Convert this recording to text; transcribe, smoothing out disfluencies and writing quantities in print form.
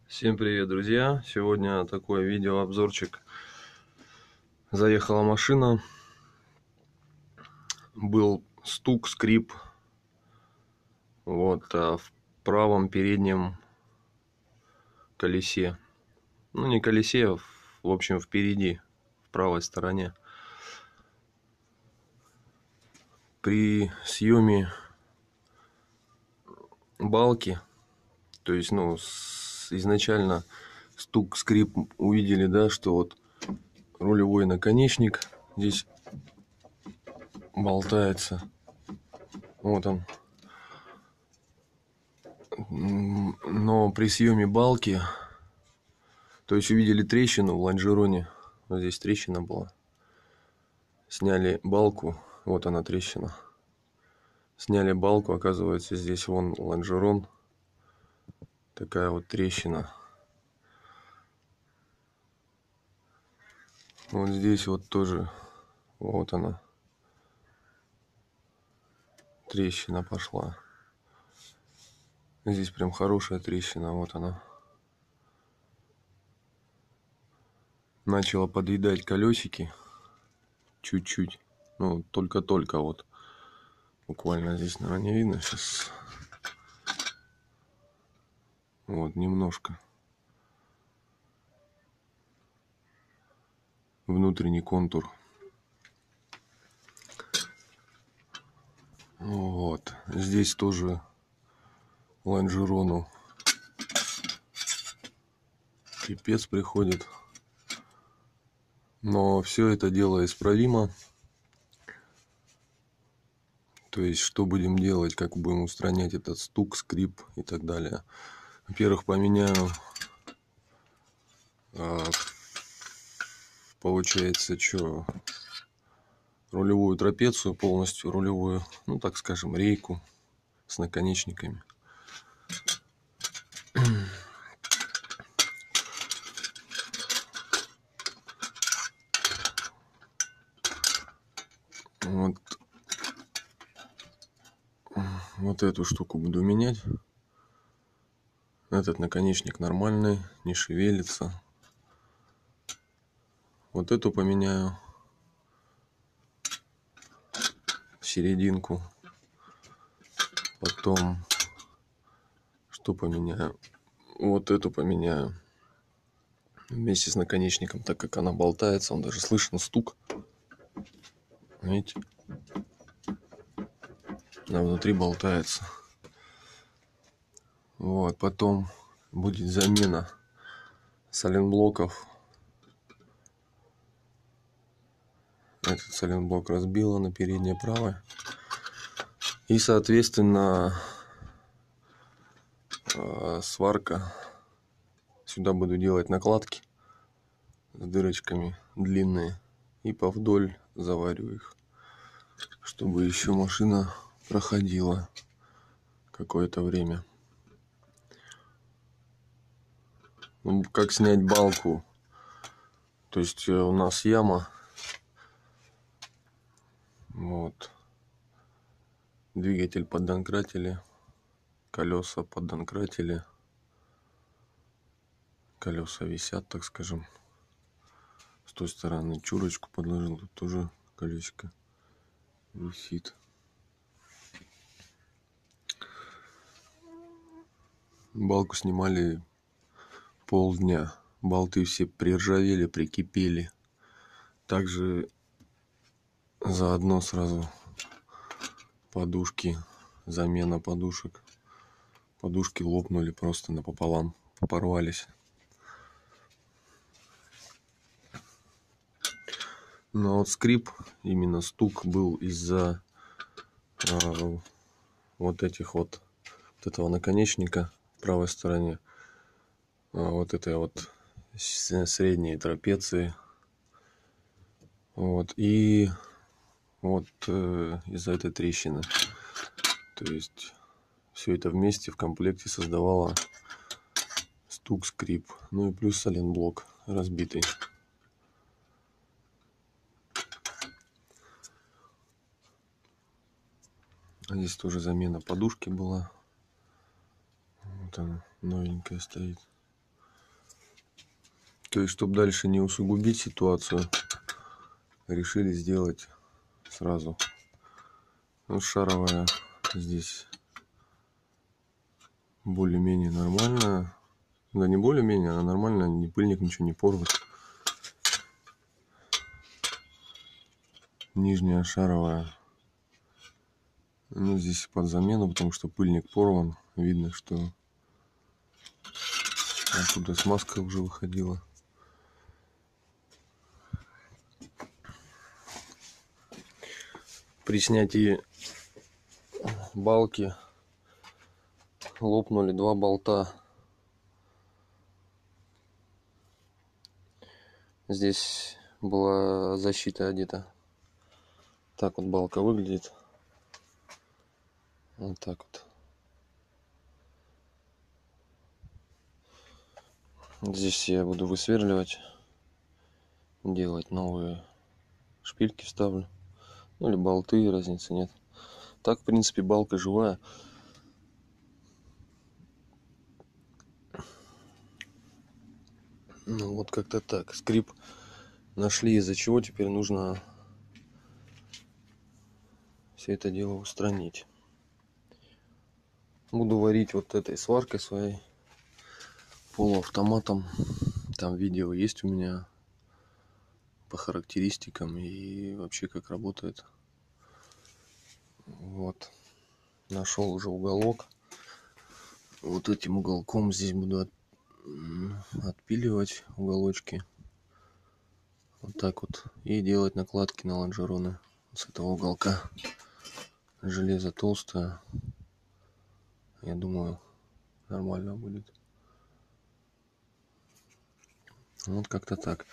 Всем привет, друзья! Сегодня такой видеообзорчик. Заехала машина, был стук, скрип в правом переднем колесе. Ну, не колесе, в общем, впереди, в правой стороне. При съеме балки, то есть, изначально стук, скрип увидели, да, что вот рулевой наконечник здесь болтается. Вот он. Но при съеме балки, то есть увидели трещину в лонжероне, вот здесь трещина была, сняли балку, вот она трещина, сняли балку, оказывается, здесь вон лонжерон, такая вот трещина, вот здесь вот тоже, вот она, трещина пошла, здесь прям хорошая трещина, вот она. Начала подъедать колесики чуть-чуть, ну только-только вот, буквально здесь, наверное, не видно сейчас, вот немножко. Внутренний контур. Вот. Здесь тоже лонжерону пипец приходит. Но все это дело исправимо. То есть, что будем делать, как будем устранять этот стук, скрип и так далее. Во-первых, поменяю, получается, рулевую трапецию, полностью рулевую, ну, так скажем, рейку с наконечниками. Вот эту штуку буду менять. Этот наконечник нормальный, не шевелится. Вот эту поменяю в серединку. Потом что поменяю? Вот эту поменяю вместе с наконечником, так как она болтается, он даже слышно стук. Видите? Она внутри болтается. Вот, потом будет замена сайлентблоков. Этот сайлентблок разбила на переднее правое. И, соответственно, сварка. Сюда буду делать накладки с дырочками длинные. И повдоль заварю их, чтобы еще машина проходила какое-то время. Ну, как снять балку? То есть у нас яма. Вот. Двигатель поддонкратили. Колеса поддонкратили. Колеса висят, так скажем. С той стороны чурочку подложил. Тут тоже колесико висит. Балку снимали полдня. Болты все приржавели, прикипели. Также заодно сразу подушки, замена подушек. Подушки лопнули просто напополам, порвались. Но вот скрип, именно стук был из-за вот этого наконечника в правой стороне, вот этой вот средней трапеции, вот, и вот из-за этой трещины. То есть все это вместе в комплекте создавало стук, скрип, ну и плюс сайлентблок разбитый. Здесь тоже замена подушки была. Вот она, новенькая стоит. То есть, чтобы дальше не усугубить ситуацию, решили сделать сразу. Ну, шаровая здесь более-менее нормальная. Да не более-менее, она нормальная, ни пыльник ничего не порвет. Нижняя шаровая. Ну, здесь под замену, потому что пыльник порван. Видно, что оттуда смазка уже выходила. При снятии балки лопнули два болта. Здесь была защита одета. Так вот балка выглядит. Вот так вот. Здесь я буду высверливать, делать новые шпильки вставлю. Ну или болты, разницы нет. Так, в принципе, балка живая. Ну вот как-то так. Скрип нашли, из-за чего теперь нужно все это дело устранить. Буду варить вот этой сваркой своей, полуавтоматом. Там видео есть у меня по характеристикам и вообще как работает. Вот. Нашел уже уголок. Вот этим уголком здесь буду отпиливать уголочки. Вот так вот. И делать накладки на лонжероны с этого уголка. Железо толстое. Я думаю, нормально будет. Вот как-то так.